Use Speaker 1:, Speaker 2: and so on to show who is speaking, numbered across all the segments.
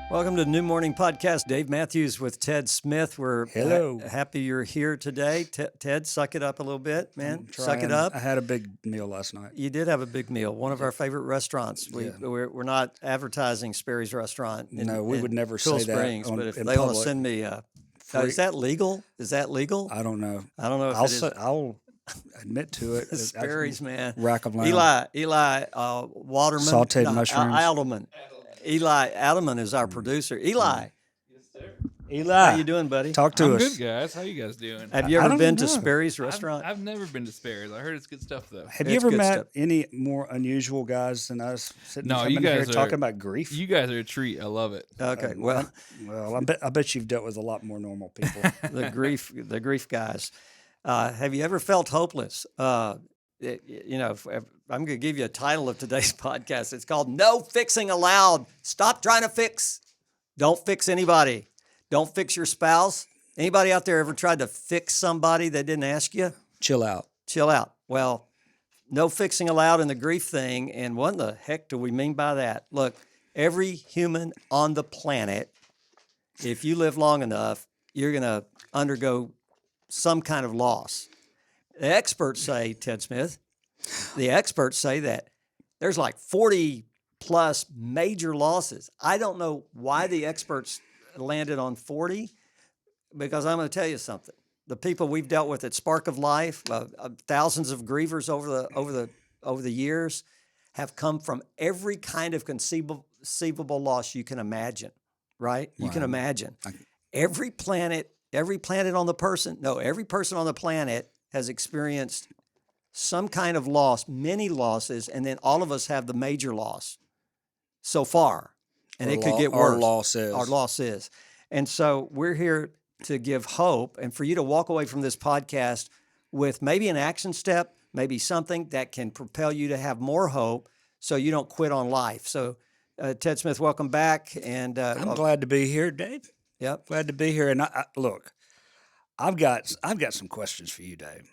Speaker 1: Welcome to the New Morning Podcast. Dave Matthews with Ted Smith. We're
Speaker 2: Hello.
Speaker 1: happy you're here today. Ted, suck it up a little bit, man. Suck it up.
Speaker 2: I had a big meal last night.
Speaker 1: You did have a big meal. One of our favorite restaurants. We're not advertising Sperry's Restaurant.
Speaker 2: No, we would never
Speaker 1: Cool
Speaker 2: say
Speaker 1: Springs,
Speaker 2: that
Speaker 1: but if
Speaker 2: in
Speaker 1: they want to
Speaker 2: public.
Speaker 1: send me, is that legal? Is that legal?
Speaker 2: I don't know.
Speaker 1: I don't know if it is.
Speaker 2: I'll admit to it.
Speaker 1: Sperry's, man.
Speaker 2: Rack of lamb.
Speaker 1: Eli Waterman.
Speaker 2: Sauteed mushrooms.
Speaker 1: Alderman. Eli Adelman is our producer. Eli.
Speaker 2: Eli,
Speaker 1: How you doing, buddy?
Speaker 2: Talk to
Speaker 3: I'm
Speaker 2: us.
Speaker 3: good, guys. How you guys doing?
Speaker 1: Have you
Speaker 2: I
Speaker 1: ever
Speaker 2: don't
Speaker 1: been to
Speaker 2: know.
Speaker 1: Sperry's Restaurant?
Speaker 3: I've never been to Sperry's. I heard it's good stuff though.
Speaker 2: Have you
Speaker 1: It's
Speaker 2: ever
Speaker 1: good
Speaker 2: met
Speaker 1: stuff.
Speaker 2: any more unusual guys than us sitting
Speaker 3: No,
Speaker 2: coming
Speaker 3: you
Speaker 2: here
Speaker 3: guys
Speaker 2: talking
Speaker 3: are-
Speaker 2: about grief?
Speaker 3: You guys are a treat. I love it.
Speaker 1: Okay, well,
Speaker 2: I bet you've dealt with a lot more normal people.
Speaker 1: the grief guys. Have you ever felt hopeless? I'm going to give you a title of today's podcast. It's called "No Fixing Allowed." Stop trying to fix. Don't fix anybody. Don't fix your spouse. Anybody out there ever tried to fix somebody that didn't ask you?
Speaker 2: Chill out.
Speaker 1: Chill out. Well, no fixing allowed in the grief thing. And what the heck do we mean by that? Look, every human on the planet, if you live long enough, you're going to undergo some kind of loss. The experts say, Ted Smith, that there's like 40 plus major losses. I don't know why the experts landed on 40, because I'm going to tell you something. The people we've dealt with at Spark of Life, thousands of grievers over the years, have come from every kind of conceivable loss you can imagine. Right? You can imagine. Every person on the planet has experienced some kind of loss, many losses, and then all of us have the major loss so far. And it could get worse. Our loss is. And so we're here to give hope and for you to walk away from this podcast with maybe an action step, maybe something that can propel you to have more hope so you don't quit on life. So, Ted Smith, welcome back. And
Speaker 2: I'm glad to be here, Dave.
Speaker 1: Yep.
Speaker 2: Glad to be here. And look, I've got some questions for you, Dave.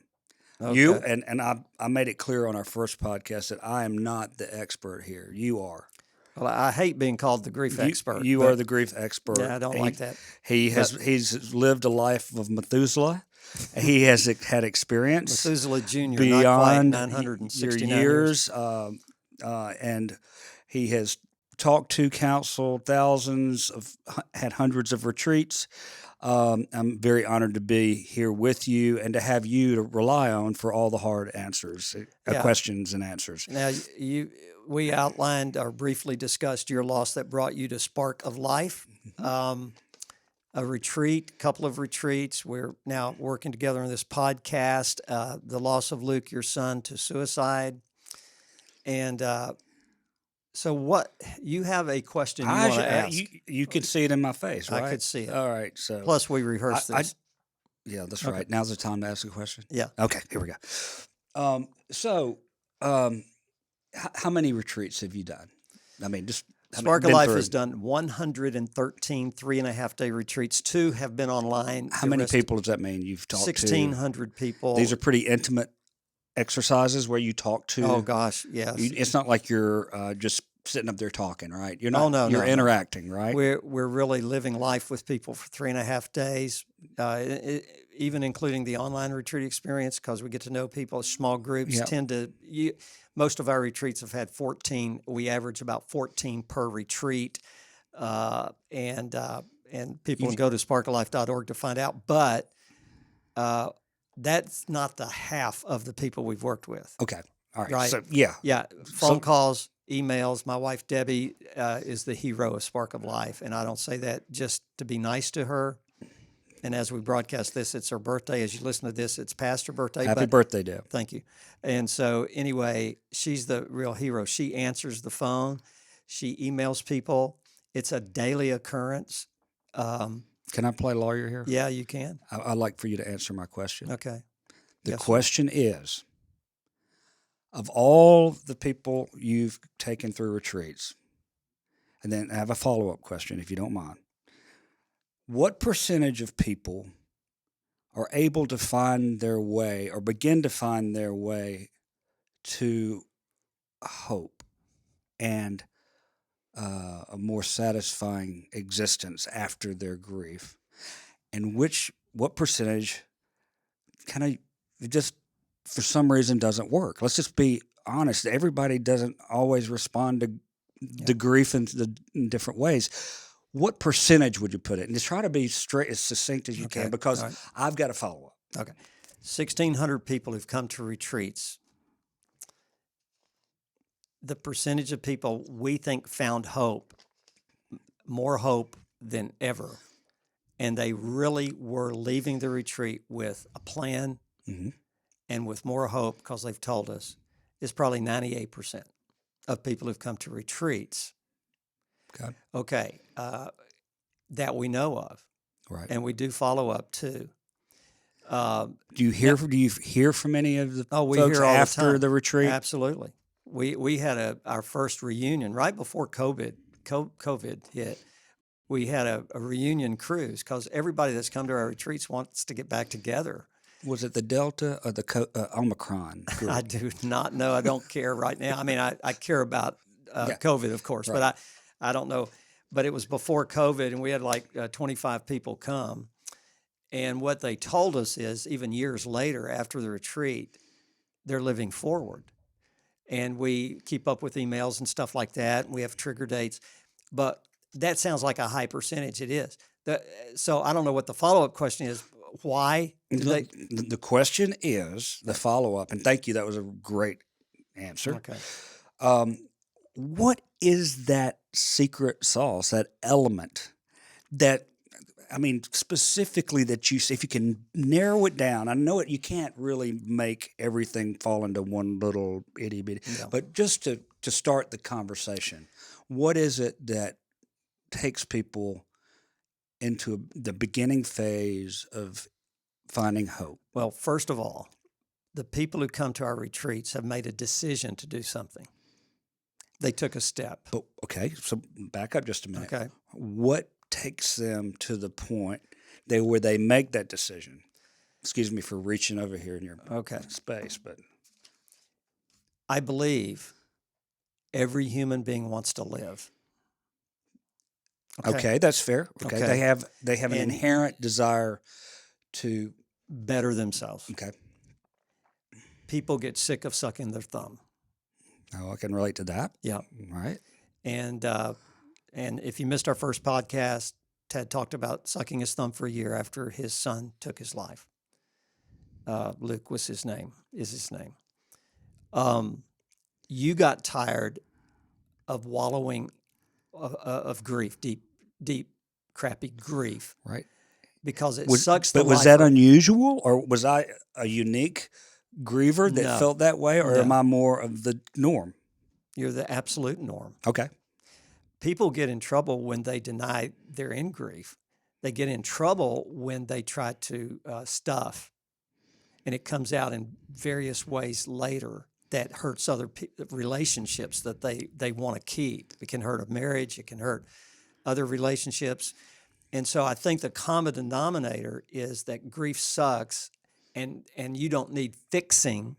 Speaker 1: Okay.
Speaker 2: You and I made it clear on our first podcast that I am not the expert here. You are.
Speaker 1: Well, I hate being called the grief expert.
Speaker 2: You are the grief expert.
Speaker 1: Yeah, I don't like that.
Speaker 2: He's lived a life of Methuselah. He has had experience
Speaker 1: Methuselah Jr.
Speaker 2: beyond
Speaker 1: not quite 969
Speaker 2: your years, and he has talked to, counseled thousands had hundreds of retreats. I'm very honored to be here with you and to have you to rely on for all the hard answers, questions and answers.
Speaker 1: Now, we outlined or briefly discussed your loss that brought you to Spark of Life, a retreat, couple of retreats. We're now working together on this podcast, the loss of Luke, your son, to suicide. And so what, you have a question you want to ask.
Speaker 2: You could see it in my face, right?
Speaker 1: I could see it.
Speaker 2: All right. So
Speaker 1: Plus, we rehearsed this.
Speaker 2: yeah, that's right. Now's the time to ask a question.
Speaker 1: Yeah.
Speaker 2: Okay, here we go. How many retreats have you done? I mean, just
Speaker 1: Spark of Life has done 113 3.5-day retreats. 2 have been online.
Speaker 2: How many people does that mean you've talked to?
Speaker 1: 1,600 people.
Speaker 2: These are pretty intimate exercises where you talk to.
Speaker 1: Oh gosh, yes.
Speaker 2: It's not like you're just sitting up there talking, right? You're not.
Speaker 1: No,
Speaker 2: you're interacting, right?
Speaker 1: We're really living life with people for 3.5 days, even including the online retreat experience, because we get to know people. Small groups tend to. Most of our retreats have had 14. We average about 14 per retreat, and people can go to sparkoflife.org to find out. But that's not the half of the people we've worked with.
Speaker 2: Okay, all right.
Speaker 1: Right.
Speaker 2: So
Speaker 1: Phone calls, emails. My wife Debbie is the hero of Spark of Life, and I don't say that just to be nice to her. And as we broadcast this, it's her birthday. As you listen to this, it's past her birthday.
Speaker 2: Happy birthday, Deb.
Speaker 1: Thank you. And so anyway, she's the real hero. She answers the phone. She emails people. It's a daily occurrence.
Speaker 2: Can I play lawyer here?
Speaker 1: Yeah, you can.
Speaker 2: I'd like for you to answer my question.
Speaker 1: Okay.
Speaker 2: The question is, of all the people you've taken through retreats, and then I have a follow-up question, if you don't mind. What percentage of people are able to find their way or begin to find their way to hope and a more satisfying existence after their grief, and what percentage kind of just for some reason doesn't work. Let's just be honest. Everybody doesn't always respond to the grief in different ways. What percentage would you put it? And just try to be straight as succinct as you
Speaker 1: Okay.
Speaker 2: can, because
Speaker 1: All right.
Speaker 2: I've got to follow up.
Speaker 1: Okay. 1,600 people who've come to retreats. The percentage of people we think found hope, more hope than ever, and they really were leaving the retreat with a plan and with more hope because they've told us, is probably 98% of people who've come to retreats. Okay. That we know of.
Speaker 2: Right.
Speaker 1: And we do follow up too.
Speaker 2: Do you hear from any of the
Speaker 1: we
Speaker 2: folks
Speaker 1: hear all
Speaker 2: after
Speaker 1: the time.
Speaker 2: the retreat?
Speaker 1: Absolutely. We had our first reunion right before COVID hit. We had a reunion cruise because everybody that's come to our retreats wants to get back together.
Speaker 2: Was it the Delta or the Omicron group?
Speaker 1: I do not know. I don't care right now. I mean, I care about COVID, of course,
Speaker 2: Right.
Speaker 1: but I don't know. But it was before COVID, and we had like 25 people come. And what they told us is, even years later after the retreat, they're living forward. And we keep up with emails and stuff like that. And we have trigger dates. But that sounds like a high percentage. It is. So I don't know what the follow-up question is. Why?
Speaker 2: The question is the follow-up, and thank you. That was a great answer.
Speaker 1: Okay.
Speaker 2: What is that secret sauce, that element that, I mean, specifically that you see, if you can narrow it down? I know you can't really make everything fall into one little itty bitty, but just to start the conversation, what is it that takes people into the beginning phase of finding hope?
Speaker 1: Well, first of all, the people who come to our retreats have made a decision to do something. They took a step.
Speaker 2: But okay, so back up just a minute.
Speaker 1: Okay.
Speaker 2: What takes them to the point where they make that decision? Excuse me for reaching over here in your space, but
Speaker 1: I believe every human being wants to live.
Speaker 2: Okay, that's fair. Okay. They have an inherent desire to
Speaker 1: better themselves.
Speaker 2: Okay.
Speaker 1: People get sick of sucking their thumb.
Speaker 2: Oh, I can relate to that.
Speaker 1: Yeah.
Speaker 2: Right.
Speaker 1: And if you missed our first podcast, Ted talked about sucking his thumb for a year after his son took his life. Luke was his name. You got tired of wallowing of grief, deep, crappy grief,
Speaker 2: right?
Speaker 1: Because it
Speaker 2: was,
Speaker 1: sucks.
Speaker 2: But was that unusual, or was I a unique griever that felt that way, or am I more of the norm?
Speaker 1: You're the absolute norm.
Speaker 2: Okay.
Speaker 1: People get in trouble when they deny they're in grief. They get in trouble when they try to stuff, and it comes out in various ways later that hurts other relationships that they want to keep. It can hurt a marriage. It can hurt other relationships. And so I think the common denominator is that grief sucks, and you don't need fixing.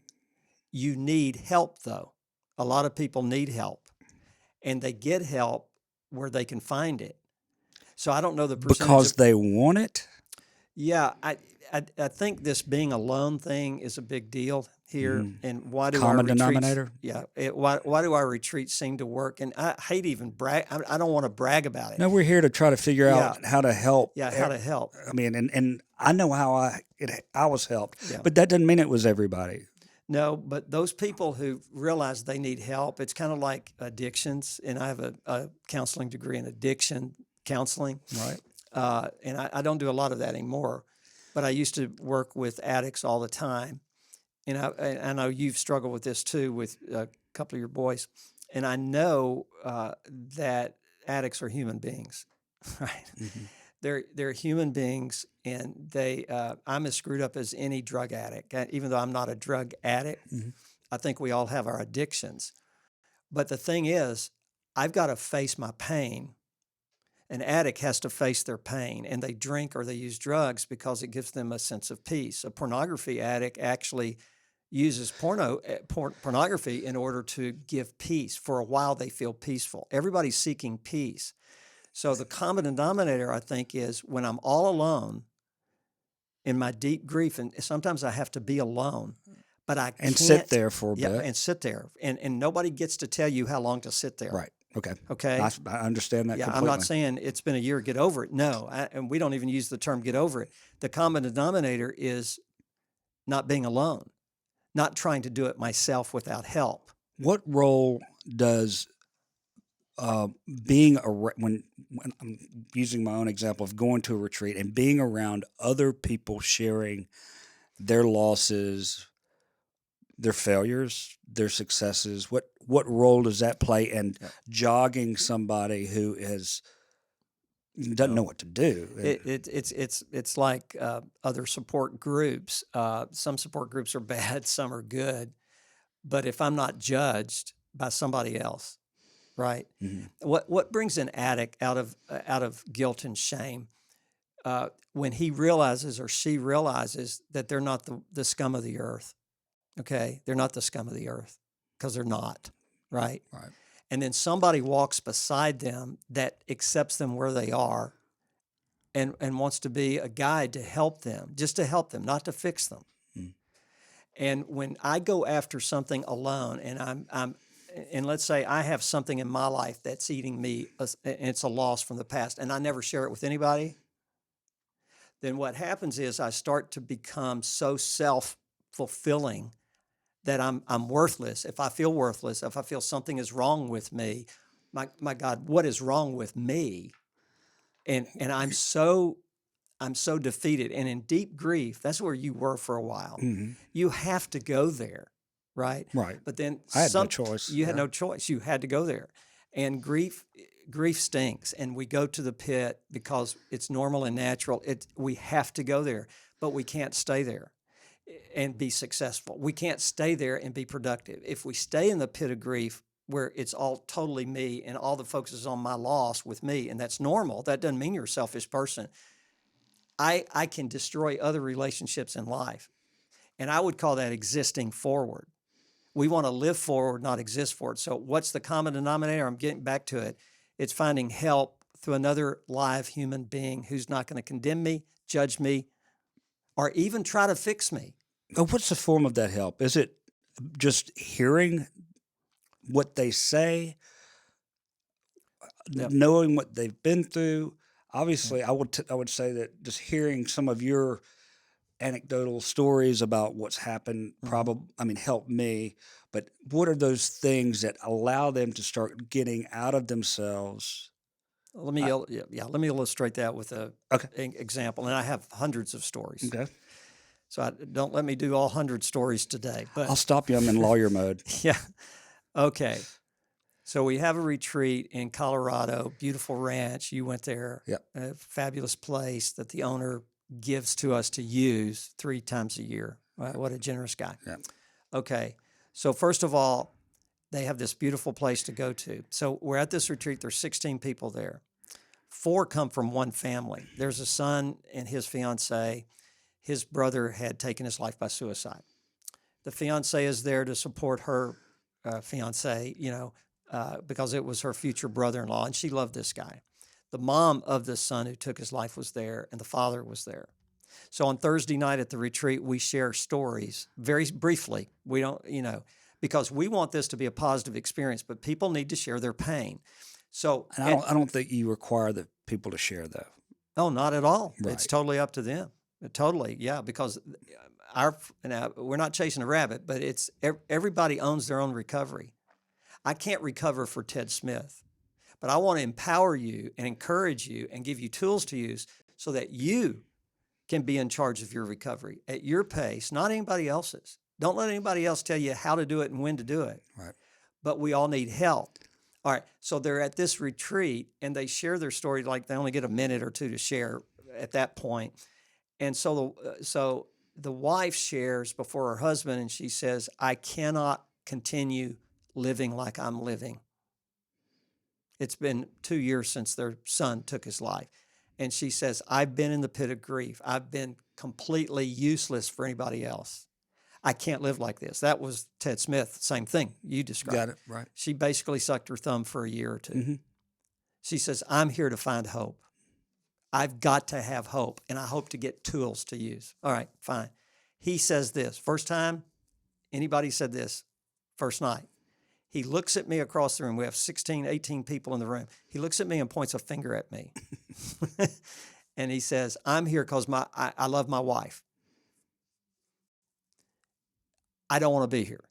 Speaker 1: You need help, though. A lot of people need help, and they get help where they can find it. So I don't know the percentage.
Speaker 2: Because they want it?
Speaker 1: Yeah, I think this being alone thing is a big deal here. And why do
Speaker 2: common
Speaker 1: our retreats,
Speaker 2: denominator?
Speaker 1: Yeah. Why do our retreats seem to work? And I hate even brag. I don't want to brag about it.
Speaker 2: No, we're here to try to figure out how to help.
Speaker 1: Yeah, how to help.
Speaker 2: I mean, and I know how I was helped, but that doesn't mean it was everybody.
Speaker 1: No, but those people who realize they need help, it's kind of like addictions. And I have a counseling degree in addiction counseling.
Speaker 2: Right.
Speaker 1: And I don't do a lot of that anymore, but I used to work with addicts all the time. And I know you've struggled with this too with a couple of your boys. And I know that addicts are human beings, right? Mm-hmm. They're human beings, and I'm as screwed up as any drug addict. Even though I'm not a drug addict, I think we all have our addictions. But the thing is, I've got to face my pain. An addict has to face their pain, and they drink or they use drugs because it gives them a sense of peace. A pornography addict actually uses pornography in order to give peace. For a while, they feel peaceful. Everybody's seeking peace. So the common denominator, I think, is when I'm all alone in my deep grief, and sometimes I have to be alone, but I
Speaker 2: And
Speaker 1: can't
Speaker 2: sit there for a bit.
Speaker 1: and sit there, and nobody gets to tell you how long to sit there.
Speaker 2: Right. Okay.
Speaker 1: Okay.
Speaker 2: I understand that
Speaker 1: Yeah,
Speaker 2: completely.
Speaker 1: I'm not saying it's been a year, get over it. No, and we don't even use the term get over it. The common denominator is not being alone, not trying to do it myself without help.
Speaker 2: What role does being when I'm using my own example of going to a retreat and being around other people sharing their losses, their failures, their successes, what role does that play in jogging somebody who doesn't know what to do?
Speaker 1: It's like other support groups. Some support groups are bad, some are good. But if I'm not judged by somebody else, right?
Speaker 2: Mhm.
Speaker 1: What brings an addict out of guilt and shame when he realizes or she realizes that they're not the scum of the earth? Okay, they're not the scum of the earth because they're not, right?
Speaker 2: Right.
Speaker 1: And then somebody walks beside them that accepts them where they are and wants to be a guide to help them, just to help them, not to fix them.
Speaker 2: Mm.
Speaker 1: And when I go after something alone, and and let's say I have something in my life that's eating me, and it's a loss from the past, and I never share it with anybody, then what happens is I start to become so self-fulfilling that I'm worthless. If I feel worthless, if I feel something is wrong with me, my God, what is wrong with me? And I'm so defeated. And in deep grief, that's where you were for a while.
Speaker 2: Mm-hmm.
Speaker 1: You have to go there, right?
Speaker 2: Right.
Speaker 1: But then
Speaker 2: I had no choice.
Speaker 1: You had no choice. You had to go there. And grief stinks. And we go to the pit because it's normal and natural. We have to go there, but we can't stay there and be successful. We can't stay there and be productive. If we stay in the pit of grief where it's all totally me and all the focus is on my loss with me, and that's normal, that doesn't mean you're a selfish person. I can destroy other relationships in life. And I would call that existing forward. We want to live forward, not exist forward. So what's the common denominator? I'm getting back to it. It's finding help through another live human being who's not going to condemn me, judge me, or even try to fix me.
Speaker 2: What's the form of that help? Is it just hearing what they say,
Speaker 1: Yep.
Speaker 2: knowing what they've been through? Obviously, I would say that just hearing some of your anecdotal stories about what's happened helped me. But what are those things that allow them to start getting out of themselves?
Speaker 1: Let me illustrate that with an
Speaker 2: Okay.
Speaker 1: example, and I have hundreds of stories.
Speaker 2: Okay.
Speaker 1: So don't let me do all 100 stories today. But
Speaker 2: I'll stop you. I'm in lawyer mode.
Speaker 1: yeah, okay. So we have a retreat in Colorado, beautiful ranch. You went there.
Speaker 2: Yep.
Speaker 1: A fabulous place that the owner gives to us to use 3 times a year. Right? What a generous guy.
Speaker 2: Yep.
Speaker 1: Okay. So first of all, they have this beautiful place to go to. So we're at this retreat. There's 16 people there. 4 come from one family. There's a son and his fiance. His brother had taken his life by suicide. The fiance is there to support her fiance, because it was her future brother-in-law, and she loved this guy. The mom of the son who took his life was there, and the father was there. So on Thursday night at the retreat, we share stories very briefly. We don't, because we want this to be a positive experience, but people need to share their pain. So,
Speaker 2: And I don't think you require the people to share, though.
Speaker 1: no, not at all.
Speaker 2: Right.
Speaker 1: It's totally up to them. Totally, yeah, because we're not chasing a rabbit, but it's everybody owns their own recovery. I can't recover for Ted Smith, but I want to empower you and encourage you and give you tools to use so that you can be in charge of your recovery at your pace, not anybody else's. Don't let anybody else tell you how to do it and when to do it.
Speaker 2: Right.
Speaker 1: But we all need help. All right, so they're at this retreat and they share their story, like they only get a minute or two to share at that point. And so the wife shares before her husband, and she says, I cannot continue living like I'm living. It's been 2 years since their son took his life. And she says, I've been in the pit of grief. I've been completely useless for anybody else. I can't live like this. That was Ted Smith, same thing you described.
Speaker 2: Got it. Right.
Speaker 1: She basically sucked her thumb for a year or 2.
Speaker 2: Mhm.
Speaker 1: She says, I'm here to find hope. I've got to have hope, and I hope to get tools to use. All right, fine. He says this. First time anybody said this, first night. He looks at me across the room. We have 16, 18 people in the room. He looks at me and points a finger at me. And he says, I'm here because I love my wife. I don't want to be here.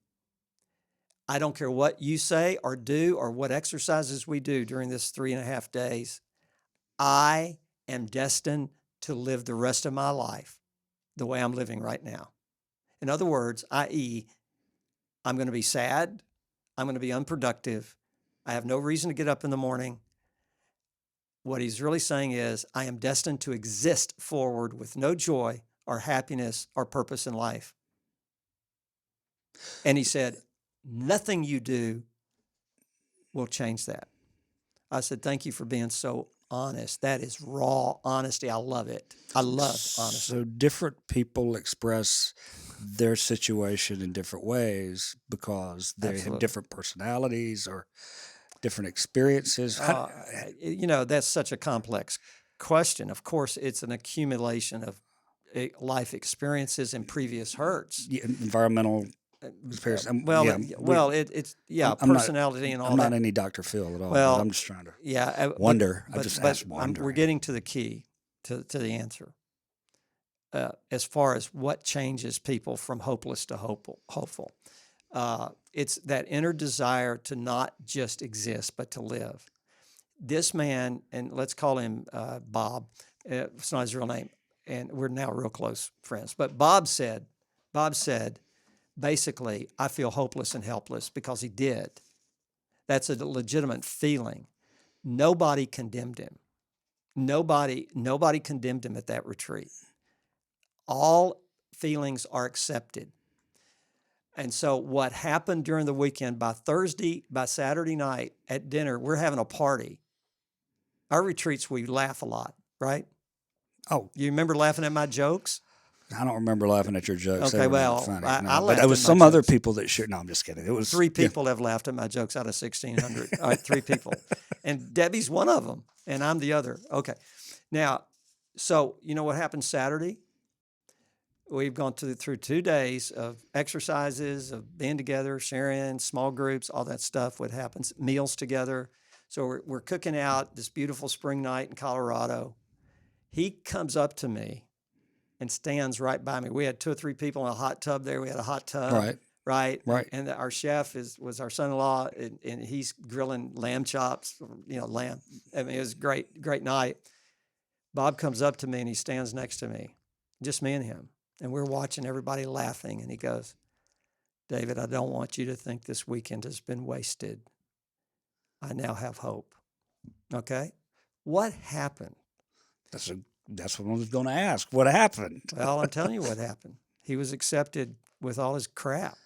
Speaker 1: I don't care what you say or do or what exercises we do during this 3.5 days. I am destined to live the rest of my life the way I'm living right now. In other words, i.e., I'm going to be sad. I'm going to be unproductive. I have no reason to get up in the morning. What he's really saying is, I am destined to exist forward with no joy or happiness or purpose in life. And he said, nothing you do will change that. I said, thank you for being so honest. That is raw honesty. I love it. I love honesty.
Speaker 2: So different people express their situation in different ways because they
Speaker 1: Absolutely.
Speaker 2: have different personalities or different experiences.
Speaker 1: That's such a complex question. Of course, it's an accumulation of life experiences and previous hurts.
Speaker 2: Environmental experience.
Speaker 1: I'm personality and all
Speaker 2: I'm
Speaker 1: that.
Speaker 2: not any Dr. Phil at all.
Speaker 1: Well,
Speaker 2: but I'm just trying to
Speaker 1: wonder.
Speaker 2: I just asked wondering.
Speaker 1: We're getting to the key to the answer. As far as what changes people from hopeless to hopeful. It's that inner desire to not just exist, but to live. This man, and let's call him Bob, it's not his real name, and we're now real close friends, but Bob said, basically, I feel hopeless and helpless, because he did. That's a legitimate feeling. Nobody condemned him. Nobody condemned him at that retreat. All feelings are accepted. And so what happened during the weekend, by Saturday night at dinner, we're having a party. Our retreats, we laugh a lot, right?
Speaker 2: Oh,
Speaker 1: you remember laughing at my jokes?
Speaker 2: I don't remember laughing at your jokes.
Speaker 1: Okay, well,
Speaker 2: funny.
Speaker 1: I
Speaker 2: but
Speaker 1: laughed
Speaker 2: it was
Speaker 1: at my
Speaker 2: some other
Speaker 1: jokes.
Speaker 2: people that shared. No, I'm just kidding. It was
Speaker 1: 3 people have laughed at my jokes out of 1,600. All right, 3 people. And Debbie's one of them, and I'm the other. Okay. Now, so you know what happened Saturday? We've gone through 2 days of exercises, of being together, sharing, small groups, all that stuff, what happens, meals together. So we're cooking out this beautiful spring night in Colorado. He comes up to me and stands right by me. We had 2 or 3 people in a hot tub there. We had a hot tub. Right. And our chef was our son-in-law, and he's grilling lamb chops, lamb. I mean, it was a great night. Bob comes up to me, and he stands next to me, just me and him. And we're watching everybody laughing, and he goes, David, I don't want you to think this weekend has been wasted. I now have hope. Okay? What happened?
Speaker 2: That's what I was going to ask. What happened?
Speaker 1: Well, I'm telling you what happened. He was accepted with all his crap.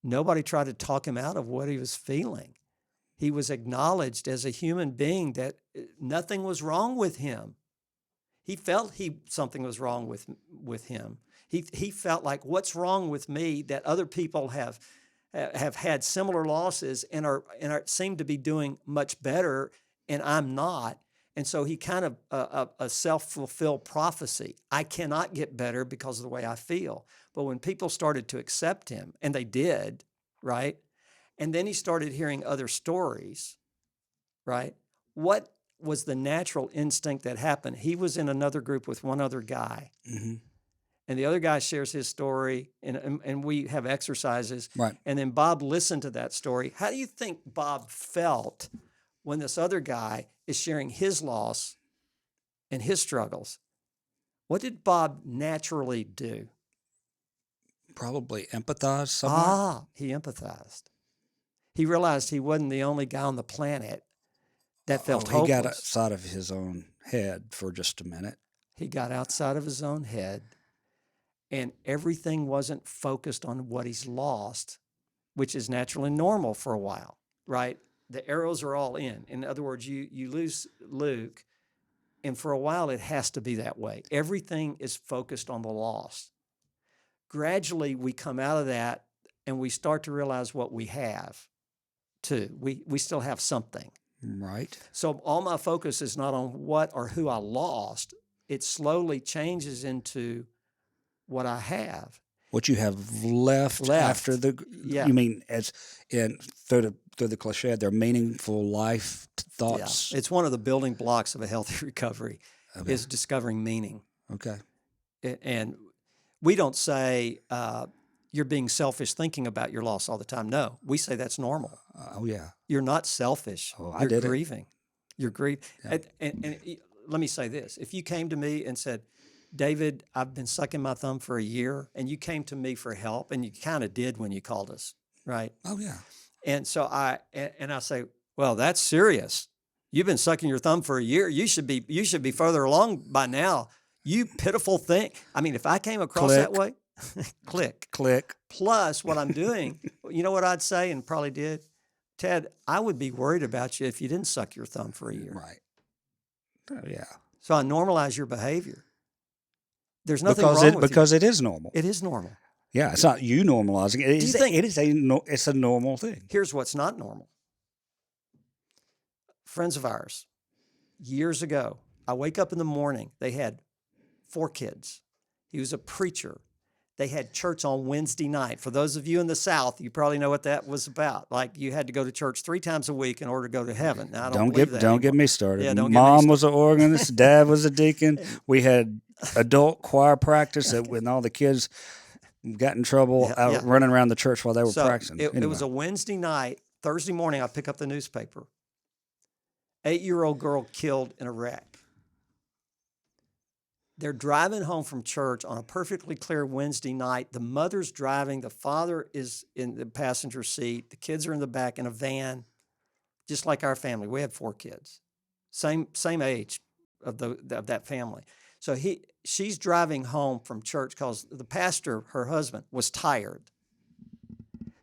Speaker 1: Nobody tried to talk him out of what he was feeling. He was acknowledged as a human being, that nothing was wrong with him. He felt something was wrong with him. He felt like, what's wrong with me that other people have had similar losses and seem to be doing much better, and I'm not. And so he kind of a self-fulfilled prophecy. I cannot get better because of the way I feel. But when people started to accept him, and they did, right? And then he started hearing other stories, right? What was the natural instinct that happened? He was in another group with one other guy.
Speaker 2: Mm-hmm.
Speaker 1: And the other guy shares his story, and we have exercises.
Speaker 2: Right.
Speaker 1: And then Bob listened to that story. How do you think Bob felt when this other guy is sharing his loss and his struggles? What did Bob naturally do?
Speaker 2: Probably empathize somewhere.
Speaker 1: He empathized. He realized he wasn't the only guy on the planet that felt hopeless.
Speaker 2: He got outside of his own head for just a minute.
Speaker 1: He got outside of his own head, and everything wasn't focused on what he's lost, which is natural and normal for a while, right? The arrows are all in. In other words, you lose Luke, and for a while it has to be that way. Everything is focused on the loss. gradually we come out of that and we start to realize what we have too. We still have something.
Speaker 2: Right.
Speaker 1: So all my focus is not on what or who I lost. It slowly changes into what I have.
Speaker 2: What you have left. After the,
Speaker 1: Yeah.
Speaker 2: you mean as in through the cliche, they're meaningful life thoughts.
Speaker 1: Yeah. It's one of the building blocks of a healthy recovery
Speaker 2: Okay.
Speaker 1: is discovering meaning.
Speaker 2: Okay.
Speaker 1: And we don't say you're being selfish thinking about your loss all the time. No, we say that's normal.
Speaker 2: Oh yeah.
Speaker 1: You're not selfish.
Speaker 2: Oh, I
Speaker 1: You're
Speaker 2: did it.
Speaker 1: grieving. You're grieving.
Speaker 2: Yeah.
Speaker 1: And let me say this. If you came to me and said, David, I've been sucking my thumb for a year, and you came to me for help, and you kind of did when you called us, right?
Speaker 2: Oh yeah.
Speaker 1: And so I say, well, that's serious. You've been sucking your thumb for a year. You should be further along by now. You pitiful thing. I mean, if I came across that way, click. Plus, what I'm doing, you know what I'd say and probably did? Ted, I would be worried about you if you didn't suck your thumb for a year.
Speaker 2: Right. Oh yeah.
Speaker 1: So I normalize your behavior. There's nothing wrong with
Speaker 2: because it is normal.
Speaker 1: It is normal.
Speaker 2: Yeah, it's not you normalizing it. It's a normal thing.
Speaker 1: Here's what's not normal. Friends of ours, years ago, I wake up in the morning. They had 4 kids. He was a preacher. They had church on Wednesday night. For those of you in the South, you probably know what that was about. Like you had to go to church 3 times a week in order to go to heaven. Now,
Speaker 2: Don't get me started.
Speaker 1: Yeah, don't
Speaker 2: Mom
Speaker 1: get me
Speaker 2: was an organist. Dad was a deacon. We had adult choir practice when all the kids got in trouble running around the church while they were practicing.
Speaker 1: It was a Wednesday night. Thursday morning, I pick up the newspaper. 8-year-old girl killed in a wreck. They're driving home from church on a perfectly clear Wednesday night. The mother's driving. The father is in the passenger seat. The kids are in the back in a van, just like our family. We had 4 kids, same age of that family. So she's driving home from church because the pastor, her husband, was tired.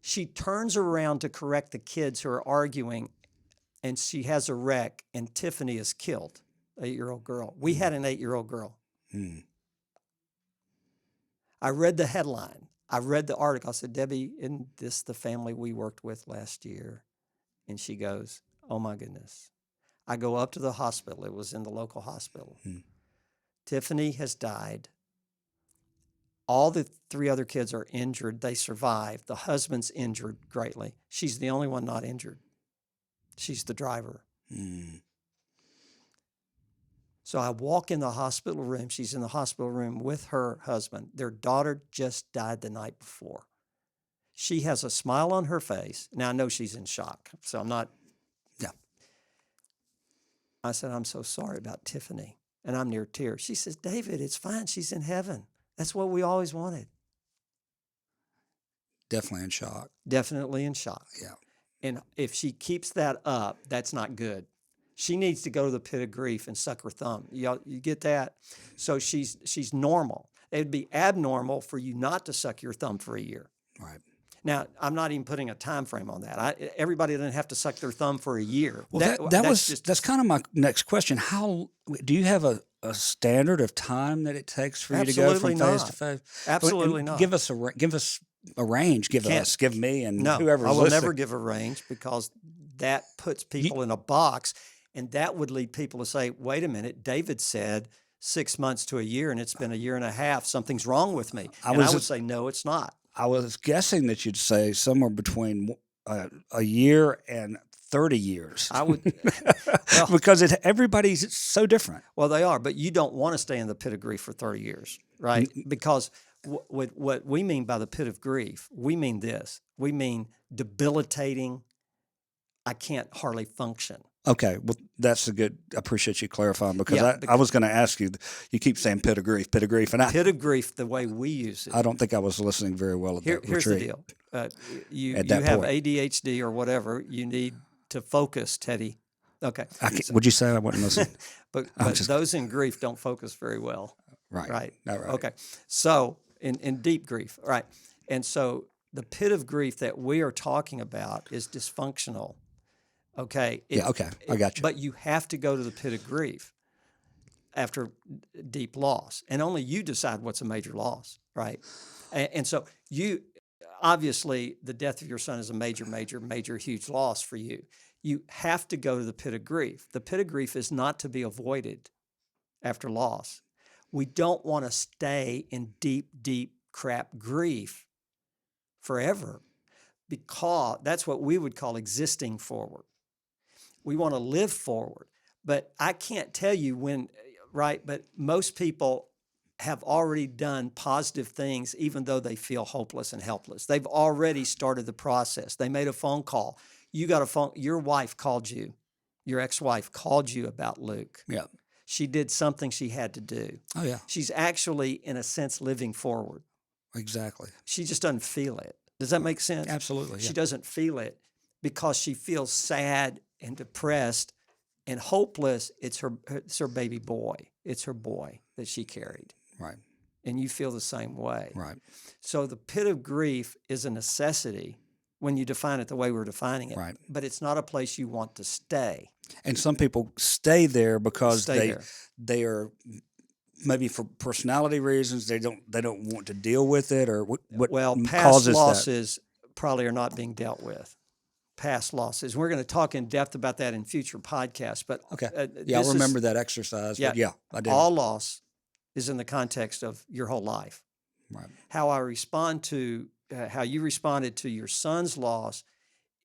Speaker 1: She turns around to correct the kids who are arguing, and she has a wreck, and Tiffany is killed, 8-year-old girl. We had an 8-year-old girl. I read the headline. I read the article. I said, Debbie, isn't this the family we worked with last year? And she goes, oh, my goodness. I go up to the hospital. It was in the local hospital. Tiffany has died. All the 3 other kids are injured. They survived. The husband's injured greatly. She's the only one not injured. She's the driver. So I walk in the hospital room. She's in the hospital room with her husband. Their daughter just died the night before. She has a smile on her face. Now, I know she's in shock, so I'm not.
Speaker 2: Yeah.
Speaker 1: I said, I'm so sorry about Tiffany. And I'm near tears. She says, David, it's fine. She's in heaven. That's what we always wanted.
Speaker 2: Definitely in shock.
Speaker 1: Definitely in shock.
Speaker 2: Yeah.
Speaker 1: And if she keeps that up, that's not good. She needs to go to the pit of grief and suck her thumb. You get that? So she's normal. It would be abnormal for you not to suck your thumb for a year.
Speaker 2: Right.
Speaker 1: Now, I'm not even putting a time frame on that. Everybody doesn't have to suck their thumb for a year.
Speaker 2: Well, that's kind of my next question. How do you have a standard of time that it takes for you to go from phase to phase?
Speaker 1: Absolutely not.
Speaker 2: Give us a range. Give me, and whoever's
Speaker 1: I will
Speaker 2: listening.
Speaker 1: never give a range because that puts people in a box, and that would lead people to say, "Wait a minute, David said 6 months to a year, and it's been a year and a half. Something's wrong with me." I would say, "No, it's not."
Speaker 2: I was guessing that you'd say somewhere between a year and 30 years.
Speaker 1: I would,
Speaker 2: because everybody's so different.
Speaker 1: Well, they are, but you don't want to stay in the pit of grief for 30 years, right? Because what we mean by the pit of grief, we mean this. We mean debilitating, I can't hardly function.
Speaker 2: Okay, well, that's a good. I appreciate you clarifying because I was going to ask you. You keep saying pit of grief, and
Speaker 1: pit of grief, the way we use it.
Speaker 2: I don't think I was listening very well at that retreat.
Speaker 1: Here's the deal: you have ADHD or whatever. You need to focus, Teddy. Okay.
Speaker 2: Would you say I wasn't listening?
Speaker 1: but those in grief don't focus very well.
Speaker 2: Right.
Speaker 1: Right.
Speaker 2: Right.
Speaker 1: Okay. So in deep grief, right, and so the pit of grief that we are talking about is dysfunctional. Okay.
Speaker 2: Okay. I got you.
Speaker 1: But you have to go to the pit of grief. after deep loss, and only you decide what's a major loss, right? And so you obviously the death of your son is a major, huge loss for you. You have to go to the pit of grief. The pit of grief is not to be avoided after loss. We don't want to stay in deep crap grief forever, because that's what we would call existing forward. We want to live forward. But I can't tell you when, right? But most people have already done positive things even though they feel hopeless and helpless. They've already started the process. They made a phone call. You got a phone, your wife called you, your ex-wife called you about Luke.
Speaker 2: Yeah.
Speaker 1: She did something she had to do.
Speaker 2: Oh, yeah.
Speaker 1: She's actually, in a sense, living forward.
Speaker 2: Exactly.
Speaker 1: She just doesn't feel it. Does that make sense?
Speaker 2: Absolutely.
Speaker 1: She
Speaker 2: Yeah.
Speaker 1: doesn't feel it because she feels sad and depressed and hopeless. It's her baby boy. It's her boy that she carried.
Speaker 2: Right.
Speaker 1: And you feel the same way.
Speaker 2: Right.
Speaker 1: So the pit of grief is a necessity when you define it the way we're defining it.
Speaker 2: Right.
Speaker 1: But it's not a place you want to stay.
Speaker 2: And some people stay there because
Speaker 1: Stay there.
Speaker 2: they are maybe for personality reasons they don't want to deal with it, or what
Speaker 1: Well, past
Speaker 2: causes that.
Speaker 1: losses probably are not being dealt with. Past losses. We're going to talk in depth about that in future podcasts. But
Speaker 2: Okay.
Speaker 1: this
Speaker 2: Yeah, I
Speaker 1: is-
Speaker 2: remember that exercise. But yeah, I did.
Speaker 1: all loss is in the context of your whole life.
Speaker 2: Right.
Speaker 1: How I respond to, how you responded to your son's loss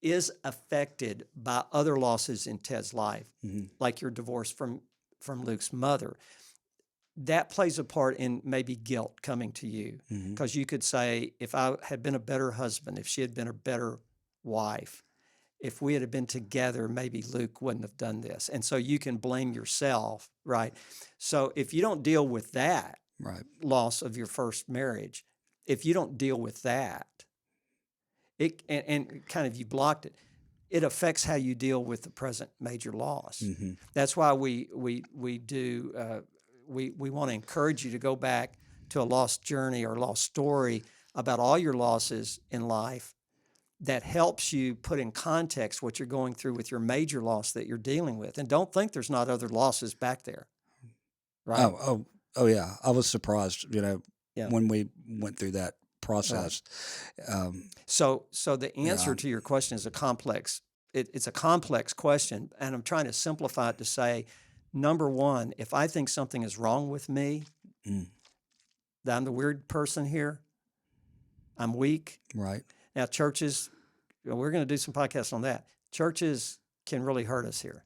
Speaker 1: is affected by other losses in Ted's life,
Speaker 2: Mhm.
Speaker 1: like your divorce from Luke's mother. That plays a part in maybe guilt coming to you,
Speaker 2: Mhm.
Speaker 1: because you could say, if I had been a better husband, if she had been a better wife, if we had been together, maybe Luke wouldn't have done this. And so you can blame yourself, right? So if you don't deal with that
Speaker 2: Right.
Speaker 1: loss of your first marriage, if you don't deal with that, and kind of you blocked it, it affects how you deal with the present major loss.
Speaker 2: Mhm.
Speaker 1: That's why we do we want to encourage you to go back to a lost journey or lost story about all your losses in life. That helps you put in context what you're going through with your major loss that you're dealing with, and don't think there's not other losses back there. Right?
Speaker 2: Oh, yeah. I was surprised,
Speaker 1: Yeah.
Speaker 2: when we went through that process.
Speaker 1: So the answer
Speaker 2: Yeah.
Speaker 1: to your question is a complex. It's a complex question, and I'm trying to simplify it to say, number one, if I think something is wrong with me,
Speaker 2: Mm.
Speaker 1: that I'm the weird person here, I'm weak.
Speaker 2: Right.
Speaker 1: Now, churches, we're going to do some podcasts on that. Churches can really hurt us here.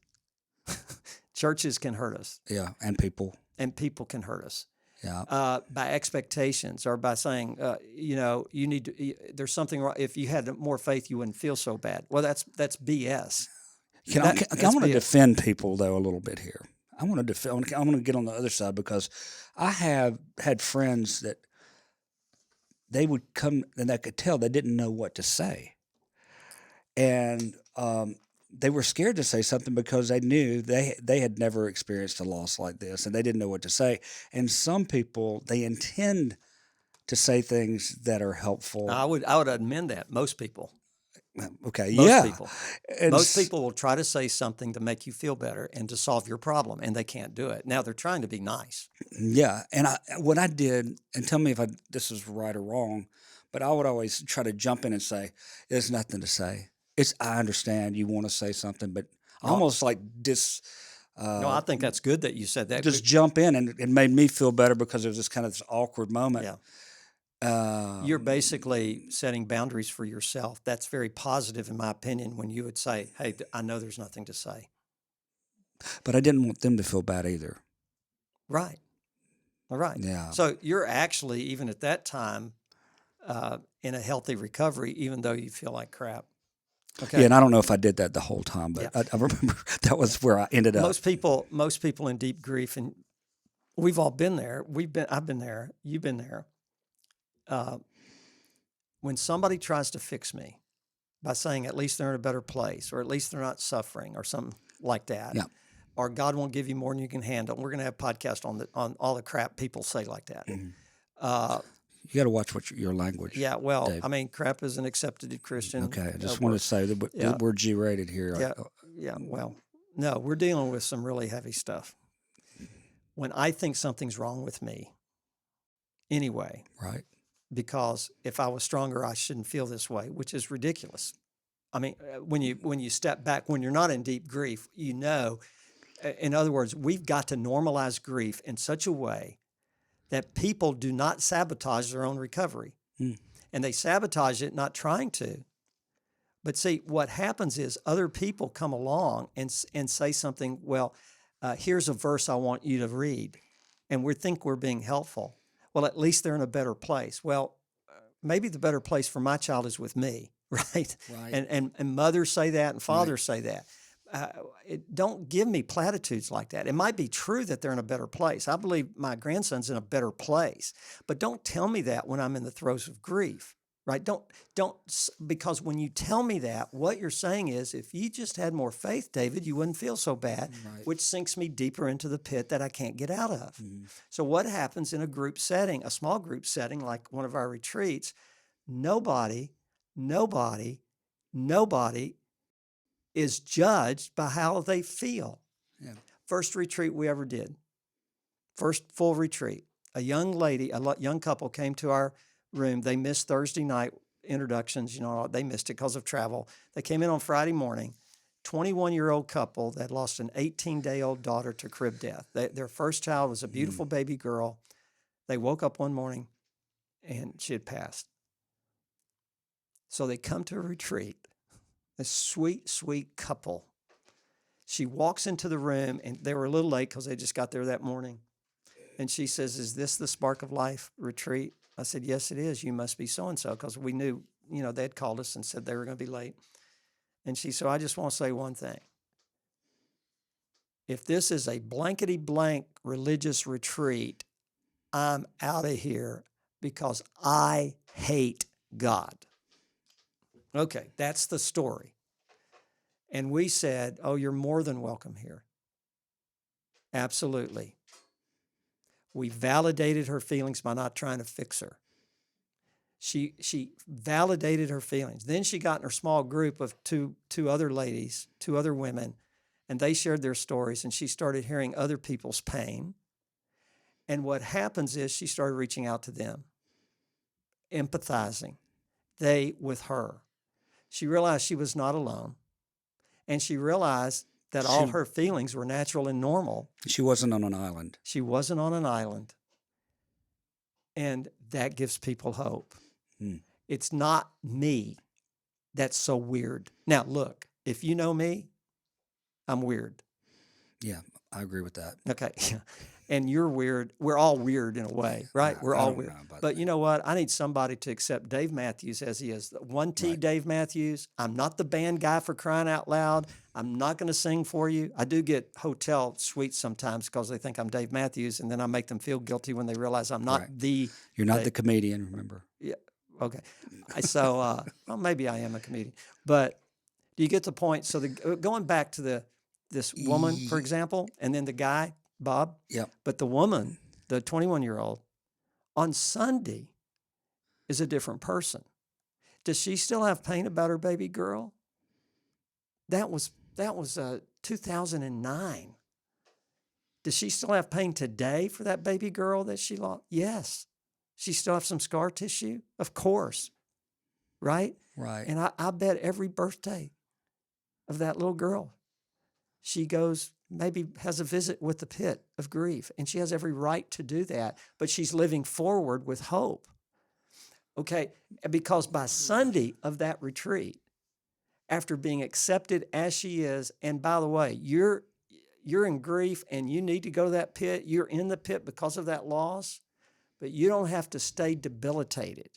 Speaker 1: Churches can hurt us,
Speaker 2: Yeah. And people.
Speaker 1: and people can hurt us.
Speaker 2: Yeah.
Speaker 1: By expectations, or by saying, you need to. There's something wrong. If you had more faith, you wouldn't feel so bad. Well, that's BS.
Speaker 2: I want
Speaker 1: that's
Speaker 2: to
Speaker 1: BS.
Speaker 2: defend people though a little bit here. I want to defend. I want to get on the other side, because I have had friends that they would come and I could tell they didn't know what to say, and they were scared to say something because they knew they had never experienced a loss like this, and they didn't know what to say. And some people, they intend to say things that are helpful.
Speaker 1: I would amend that. Most people.
Speaker 2: Okay,
Speaker 1: Most
Speaker 2: yeah.
Speaker 1: people.
Speaker 2: And
Speaker 1: Most people will try to say something to make you feel better and to solve your problem, and they can't do it. Now they're trying to be nice.
Speaker 2: Yeah, and what I did, and tell me if this is right or wrong, but I would always try to jump in and say, "There's nothing to say. I understand you want to say something, but almost like
Speaker 1: No, I think that's good that you said that.
Speaker 2: just jump in, and it made me feel better because it was this kind of this awkward moment."
Speaker 1: Yeah.
Speaker 2: Um,
Speaker 1: You're basically setting boundaries for yourself. That's very positive, in my opinion, when you would say, "Hey, I know there's nothing to say."
Speaker 2: but I didn't want them to feel bad either.
Speaker 1: Right. All right.
Speaker 2: Yeah.
Speaker 1: So you're actually, even at that time, in a healthy recovery, even though you feel like crap. Okay.
Speaker 2: Yeah, and I don't know if I did that the whole time, but
Speaker 1: Yeah.
Speaker 2: I remember that was where I ended up.
Speaker 1: Most people in deep grief, and we've all been there. I've been there. You've been there. When somebody tries to fix me by saying at least they're in a better place, or at least they're not suffering, or something like that,
Speaker 2: Yeah.
Speaker 1: or God won't give you more than you can handle. We're going to have a podcast on all the crap people say like that.
Speaker 2: Mhm. You got to watch your language.
Speaker 1: Yeah, well,
Speaker 2: Dave.
Speaker 1: I mean, crap is an accepted Christian.
Speaker 2: Okay, I just
Speaker 1: word.
Speaker 2: want to say that
Speaker 1: Yeah.
Speaker 2: we're G-rated here.
Speaker 1: Yeah, yeah. Well, no, we're dealing with some really heavy stuff. when I think something's wrong with me anyway,
Speaker 2: Right.
Speaker 1: because if I was stronger, I shouldn't feel this way, which is ridiculous. I mean, when you step back, when you're not in deep grief, you know, in other words, we've got to normalize grief in such a way that people do not sabotage their own recovery.
Speaker 2: Mm.
Speaker 1: And they sabotage it not trying to. But see, what happens is other people come along and say something, well, here's a verse I want you to read. And we think we're being helpful. Well, at least they're in a better place. Well, maybe the better place for my child is with me, right?
Speaker 2: Right.
Speaker 1: And mothers say that and fathers say that. Don't give me platitudes like that. It might be true that they're in a better place. I believe my grandson's in a better place, but don't tell me that when I'm in the throes of grief, right? Don't, because when you tell me that, what you're saying is, if you just had more faith, David, you wouldn't feel so bad,
Speaker 2: Right.
Speaker 1: which sinks me deeper into the pit that I can't get out of. So what happens in a group setting, a small group setting, like one of our retreats, nobody is judged by how they feel.
Speaker 2: Yeah.
Speaker 1: First retreat we ever did, first full retreat, a young lady, young couple came to our room. They missed Thursday night introductions. You know, they missed it because of travel. They came in on Friday morning, 21-year-old couple that lost an 18-day-old daughter to crib death. Their first child was a beautiful baby girl. They woke up one morning and she had passed. So they come to a retreat. This sweet, sweet couple. She walks into the room, and they were a little late because they just got there that morning. And she says, "Is this the Spark of Life retreat?" I said, "Yes, it is. You must be so-and-so," because we knew, you know, they had called us and said they were going to be late. And she said, "I just want to say one thing. If this is a blankety blank religious retreat, I'm out of here because I hate God." Okay, that's the story. And we said, "Oh, you're more than welcome here." Absolutely. We validated her feelings by not trying to fix her. She validated her feelings. Then she got in her small group of two other ladies, two other women, and they shared their stories, and she started hearing other people's pain. And what happens is she started reaching out to them, empathizing, they with her. She realized she was not alone, and she realized that all her feelings were natural and normal.
Speaker 2: She wasn't on an island.
Speaker 1: She wasn't on an island. And that gives people hope. It's not me that's so weird. Now, look, if you know me, I'm weird.
Speaker 2: Yeah, I agree with that.
Speaker 1: Okay. And you're weird. We're all weird in a way, right? We're
Speaker 2: I
Speaker 1: all
Speaker 2: don't
Speaker 1: weird.
Speaker 2: know about
Speaker 1: But you know what? I need somebody to accept Dave Matthews as he is. 1T
Speaker 2: Right.
Speaker 1: Dave Matthews. I'm not the band guy for crying out loud. I'm not going to sing for you. I do get hotel suites sometimes because they think I'm Dave Matthews, and then I make them feel guilty when they realize I'm not
Speaker 2: Right.
Speaker 1: the.
Speaker 2: You're not the comedian, remember?
Speaker 1: Yeah. Okay. So, well, maybe I am a comedian, but do you get the point? So, going back to this woman, for example, and then the guy, Bob.
Speaker 2: Yep.
Speaker 1: But the woman, the 21-year-old, on Sunday is a different person. Does she still have pain about her baby girl? That was 2009. Does she still have pain today for that baby girl that she lost? Yes. She still have some scar tissue? Of course. Right?
Speaker 2: Right.
Speaker 1: And I bet every birthday of that little girl, she goes, maybe has a visit with the pit of grief, and she has every right to do that, but she's living forward with hope. Okay, because by Sunday of that retreat, after being accepted as she is, and by the way, you're in grief and you need to go to that pit, you're in the pit because of that loss, but you don't have to stay debilitated.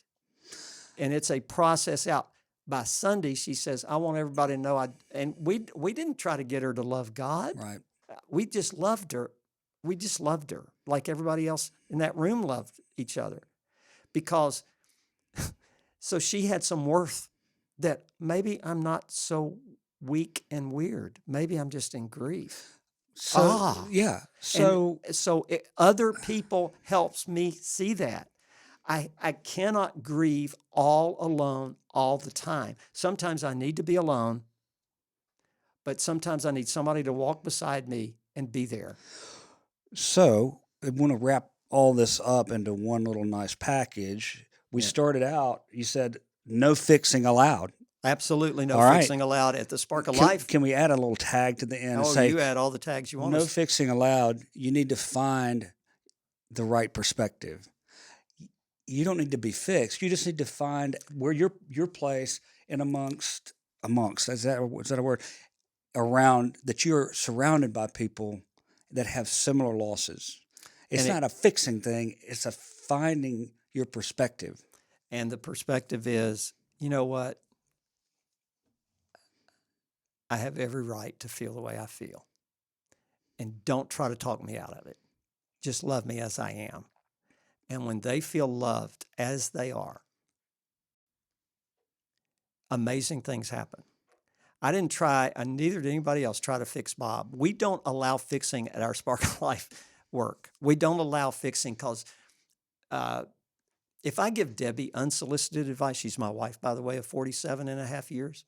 Speaker 1: And it's a process out. By Sunday, she says, "I want everybody to know." And we didn't try to get her to love God.
Speaker 2: Right.
Speaker 1: We just loved her. We just loved her like everybody else in that room loved each other. Because, so she had some worth that maybe I'm not so weak and weird. Maybe I'm just in grief.
Speaker 2: So, yeah. So,
Speaker 1: Other people helps me see that. I cannot grieve all alone all the time. Sometimes I need to be alone, but sometimes I need somebody to walk beside me and be there.
Speaker 2: So I want to wrap all this up into one little nice package. We
Speaker 1: Yeah.
Speaker 2: started out, you said no fixing allowed.
Speaker 1: Absolutely no
Speaker 2: All right.
Speaker 1: fixing allowed at the Spark of
Speaker 2: Can,
Speaker 1: Life.
Speaker 2: can we add a little tag to the end and
Speaker 1: Oh,
Speaker 2: say
Speaker 1: you add all the tags you want.
Speaker 2: no
Speaker 1: us.
Speaker 2: fixing allowed? You need to find the right perspective. You don't need to be fixed. You just need to find where your place in amongst is that a word, around that you're surrounded by people that have similar losses. It's
Speaker 1: And
Speaker 2: not a fixing thing. It's a finding your perspective.
Speaker 1: And the perspective is, you know what? I have every right to feel the way I feel. And don't try to talk me out of it. Just love me as I am. And when they feel loved as they are, amazing things happen. I didn't try, and neither did anybody else try to fix Bob. We don't allow fixing at our Spark of Life work. We don't allow fixing because if I give Debbie unsolicited advice, she's my wife, by the way, of 47 and a half years.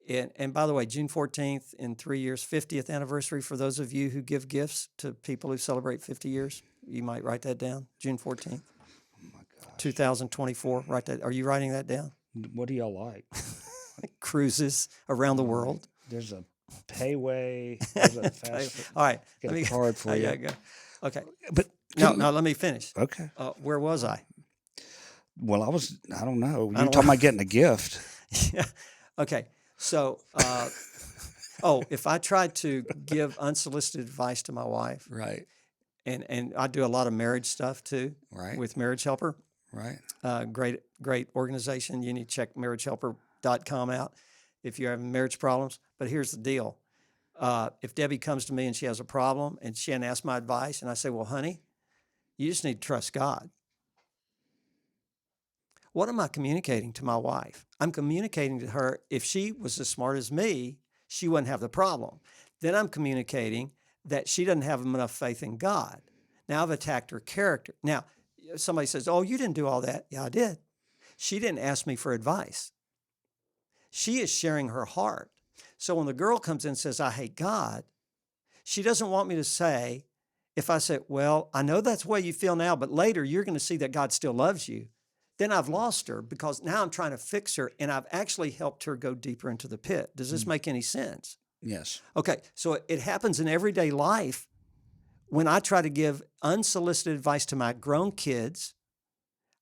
Speaker 1: And by the way, June 14th in 3 years, 50th anniversary for those of you who give gifts to people who celebrate 50 years. You might write that down, June 14th.
Speaker 2: Oh my gosh.
Speaker 1: 2024. Write that. Are you writing that down?
Speaker 2: What do y'all like?
Speaker 1: Cruises around the world.
Speaker 2: There's a payway. There's a fast.
Speaker 1: All right.
Speaker 2: Get a card for you.
Speaker 1: Go. Okay.
Speaker 2: But
Speaker 1: No, let me finish.
Speaker 2: okay.
Speaker 1: Where was I?
Speaker 2: Well, I don't know. You're
Speaker 1: don't
Speaker 2: talking
Speaker 1: know.
Speaker 2: about getting a gift.
Speaker 1: Yeah. Okay. So, if I tried to give unsolicited advice to my wife,
Speaker 2: Right.
Speaker 1: and I do a lot of marriage stuff too,
Speaker 2: Right.
Speaker 1: with Marriage Helper.
Speaker 2: Right.
Speaker 1: Great organization. You need to check marriagehelper.com out if you're having marriage problems. But here's the deal. If Debbie comes to me and she has a problem and she hadn't asked my advice, and I say, well, honey, you just need to trust God. What am I communicating to my wife? I'm communicating to her, if she was as smart as me, she wouldn't have the problem. Then I'm communicating that she doesn't have enough faith in God. Now I've attacked her character. Now, somebody says, oh, you didn't do all that. Yeah, I did. She didn't ask me for advice. She is sharing her heart. So when the girl comes in and says, I hate God, she doesn't want me to say, if I say, well, I know that's the way you feel now, but later you're going to see that God still loves you. Then I've lost her because now I'm trying to fix her and I've actually helped her go deeper into the pit. Does this make any sense?
Speaker 2: Yes.
Speaker 1: Okay, so it happens in everyday life when I try to give unsolicited advice to my grown kids.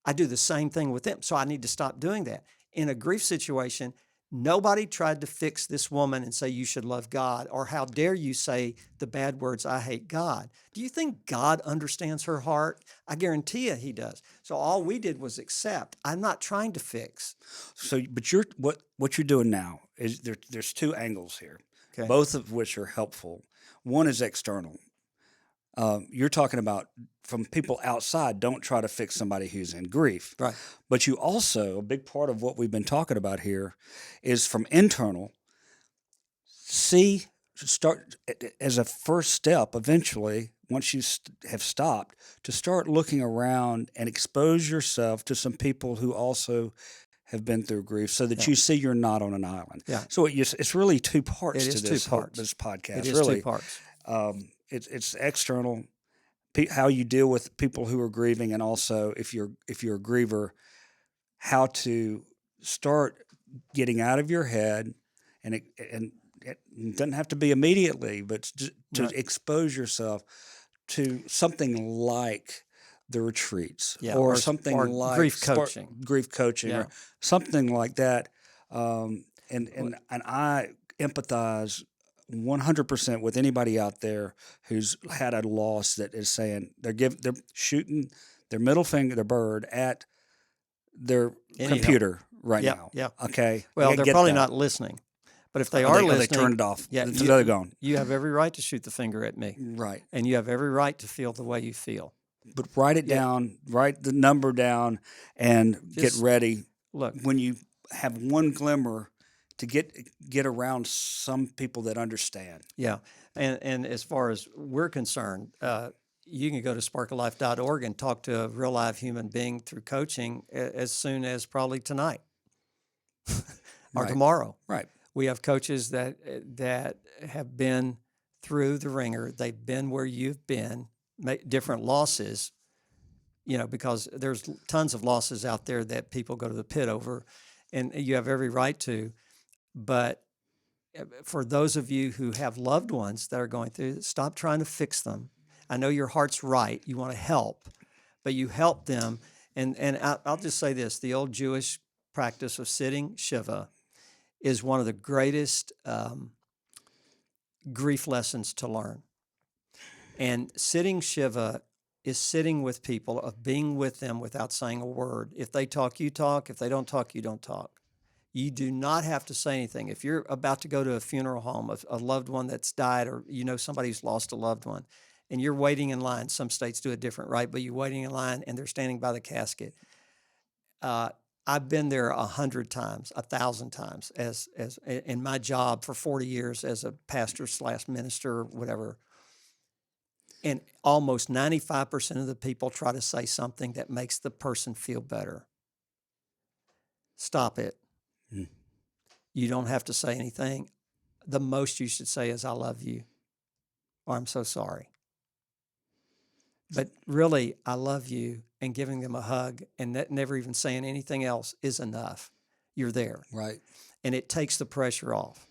Speaker 1: I do the same thing with them. So I need to stop doing that. In a grief situation, nobody tried to fix this woman and say, you should love God, or how dare you say the bad words, I hate God. Do you think God understands her heart? I guarantee you he does. So all we did was accept. I'm not trying to fix.
Speaker 2: So, but what you're doing now is there's two angles here,
Speaker 1: Okay.
Speaker 2: both of which are helpful. One is external. You're talking about from people outside, don't try to fix somebody who's in grief.
Speaker 1: Right.
Speaker 2: But you also, a big part of what we've been talking about here is from internal, start as a first step eventually, once you have stopped, to start looking around and expose yourself to some people who also have been through grief so that you see you're not on an island.
Speaker 1: Yeah.
Speaker 2: So it's really two parts
Speaker 1: It
Speaker 2: to
Speaker 1: is
Speaker 2: this,
Speaker 1: two parts.
Speaker 2: this podcast.
Speaker 1: It is
Speaker 2: really.
Speaker 1: two parts.
Speaker 2: It's external, how you deal with people who are grieving, and also if you're a griever, how to start getting out of your head, and it doesn't have to be immediately, but to expose yourself to something like the retreats, or something
Speaker 1: or
Speaker 2: like
Speaker 1: grief coaching,
Speaker 2: or something like that. And I empathize 100% with anybody out there who's had a loss that is saying they're shooting their middle finger, their bird, at their computer right now.
Speaker 1: Yeah.
Speaker 2: Okay.
Speaker 1: Well, they're probably not listening, but if they are listening,
Speaker 2: they turned it off.
Speaker 1: Yeah,
Speaker 2: they're gone.
Speaker 1: You have every right to shoot the finger at me,
Speaker 2: Right?
Speaker 1: and you have every right to feel the way you feel.
Speaker 2: But write it down, write the number down, and get ready.
Speaker 1: Look,
Speaker 2: when you have one glimmer, to get around some people that understand.
Speaker 1: Yeah, and as far as we're concerned, you can go to sparkoflife.org and talk to a real live human being through coaching as soon as probably tonight or tomorrow.
Speaker 2: Right.
Speaker 1: We have coaches that have been through the ringer. They've been where you've been, different losses, because there's tons of losses out there that people go to the pit over, and you have every right to. But for those of you who have loved ones that are going through, stop trying to fix them. I know your heart's right. You want to help, but you help them. And I'll just say this: the old Jewish practice of sitting Shiva is one of the greatest grief lessons to learn. And sitting Shiva is sitting with people, of being with them without saying a word. If they talk, you talk. If they don't talk, you don't talk. You do not have to say anything. If you're about to go to a funeral home of a loved one that's died, or somebody who's lost a loved one, and you're waiting in line, some states do it different, right? But you're waiting in line and they're standing by the casket. I've been there 100 times, 1,000 times, as in my job for 40 years as a pastor/minister or whatever. And almost 95% of the people try to say something that makes the person feel better. Stop it. You don't have to say anything. The most you should say is, I love you, or I'm so sorry. But really, I love you, and giving them a hug and never even saying anything else is enough. You're there.
Speaker 2: Right.
Speaker 1: And it takes the pressure off.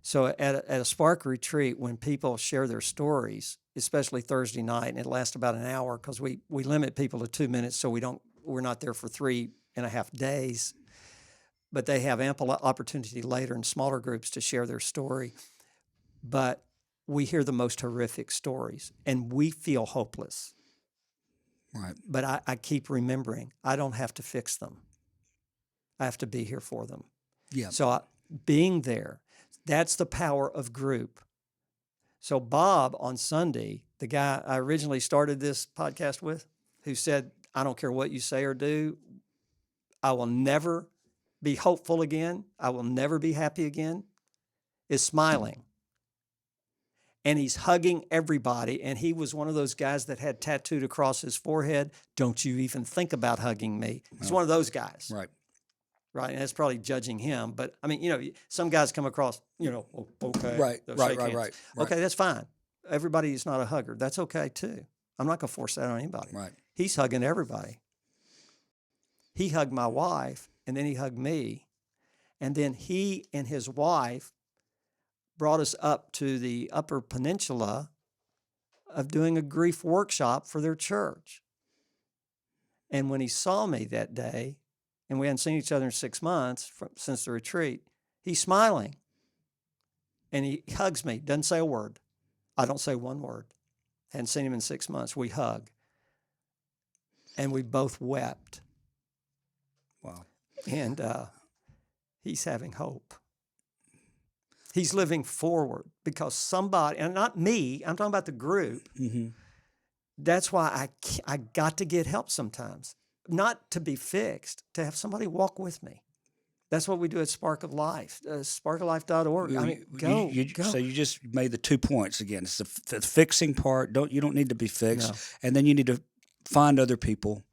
Speaker 1: So at a Spark retreat, when people share their stories, especially Thursday night, and it lasts about an hour because we limit people to 2 minutes, so we're not there for 3.5 days. But they have ample opportunity later in smaller groups to share their story. But we hear the most horrific stories, and we feel hopeless.
Speaker 2: Right.
Speaker 1: But I keep remembering, I don't have to fix them. I have to be here for them.
Speaker 2: Yeah.
Speaker 1: So being there, that's the power of group. So Bob on Sunday, the guy I originally started this podcast with, who said, I don't care what you say or do, I will never be hopeful again, I will never be happy again, is smiling. And he's hugging everybody. And he was one of those guys that had tattooed across his forehead, don't you even think about hugging me. He's one of those guys.
Speaker 2: Right.
Speaker 1: Right. And that's probably judging him. But I mean, some guys come across, okay.
Speaker 2: Right.
Speaker 1: they'll
Speaker 2: Right.
Speaker 1: shake
Speaker 2: Right.
Speaker 1: hands.
Speaker 2: Right.
Speaker 1: Okay, that's fine. Everybody is not a hugger. That's okay too. I'm not going to force that on anybody.
Speaker 2: Right.
Speaker 1: He's hugging everybody. He hugged my wife, and then he hugged me. And then he and his wife brought us up to the Upper Peninsula of doing a grief workshop for their church. And when he saw me that day, and we hadn't seen each other in 6 months since the retreat, he's smiling. And he hugs me, doesn't say a word. I don't say one word. Hadn't seen him in 6 months. We hug. And we both wept.
Speaker 2: Wow.
Speaker 1: And he's having hope. He's living forward because somebody, and not me, I'm talking about the group.
Speaker 2: Mm-hmm.
Speaker 1: That's why I got to get help sometimes. Not to be fixed, to have somebody walk with me. That's what we do at Spark of Life, sparkoflife.org. I mean, go.
Speaker 2: So you just made the 2 points again. It's the fixing part. You don't need to be fixed.
Speaker 1: No.
Speaker 2: And then you need to find other people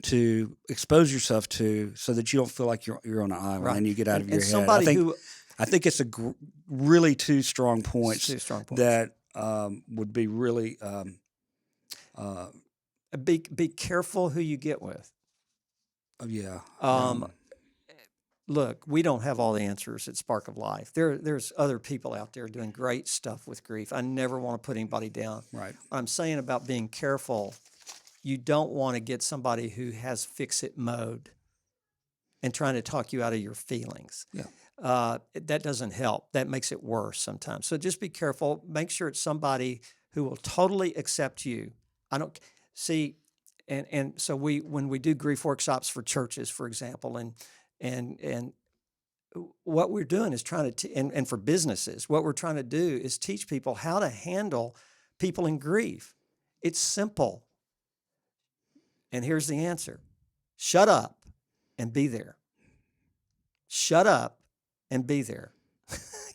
Speaker 2: to expose yourself to so that you don't feel like you're on an island and you get out of your head.
Speaker 1: Somebody
Speaker 2: I think it's really two strong points, that would be really
Speaker 1: be careful who you get with.
Speaker 2: Yeah.
Speaker 1: Look, we don't have all the answers at Spark of Life. There's other people out there doing great stuff with grief. I never want to put anybody down.
Speaker 2: Right.
Speaker 1: What I'm saying about being careful, you don't want to get somebody who has fix-it mode and trying to talk you out of your feelings.
Speaker 2: Yeah.
Speaker 1: That doesn't help. That makes it worse sometimes. So just be careful. Make sure it's somebody who will totally accept you. I don't see, and so when we do grief workshops for churches, for example, and what we're doing is trying to, and for businesses, what we're trying to do is teach people how to handle people in grief. It's simple. And here's the answer. Shut up and be there. Shut up and be there.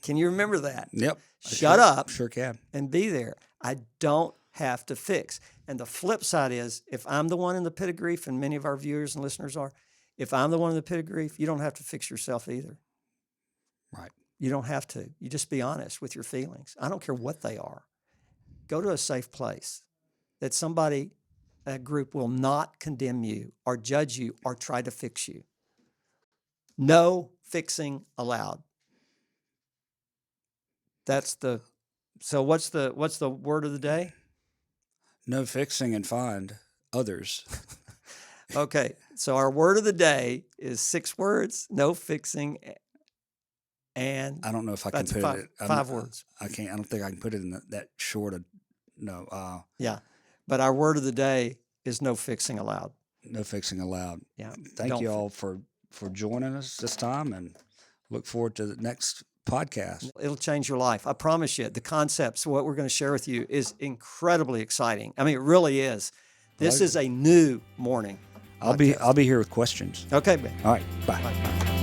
Speaker 1: Can you remember that?
Speaker 2: Yep.
Speaker 1: Shut up.
Speaker 2: Sure can.
Speaker 1: And be there. I don't have to fix. And the flip side is, if I'm the one in the pit of grief, and many of our viewers and listeners are, if I'm the one in the pit of grief, you don't have to fix yourself either.
Speaker 2: Right.
Speaker 1: You don't have to. You just be honest with your feelings. I don't care what they are. Go to a safe place. that a group will not condemn you or judge you or try to fix you. No fixing allowed. So what's the word of the day?
Speaker 2: No fixing and find others.
Speaker 1: Okay, so our word of the day is 6 words, no fixing, and
Speaker 2: I don't know if I can
Speaker 1: that's
Speaker 2: put
Speaker 1: five,
Speaker 2: it.
Speaker 1: 5 words.
Speaker 2: I can't. I don't think I can put it in that short. No.
Speaker 1: Yeah, but our word of the day is no fixing allowed.
Speaker 2: No fixing allowed.
Speaker 1: Yeah,
Speaker 2: Thank
Speaker 1: don't
Speaker 2: you all for joining us this time, and look forward to the next podcast.
Speaker 1: It'll change your life. I promise you. The concepts, what we're going to share with you, is incredibly exciting. I mean, it really is. This is a new morning.
Speaker 2: I'll be here with questions.
Speaker 1: Okay, Ben.
Speaker 2: All right. Bye.
Speaker 1: Bye.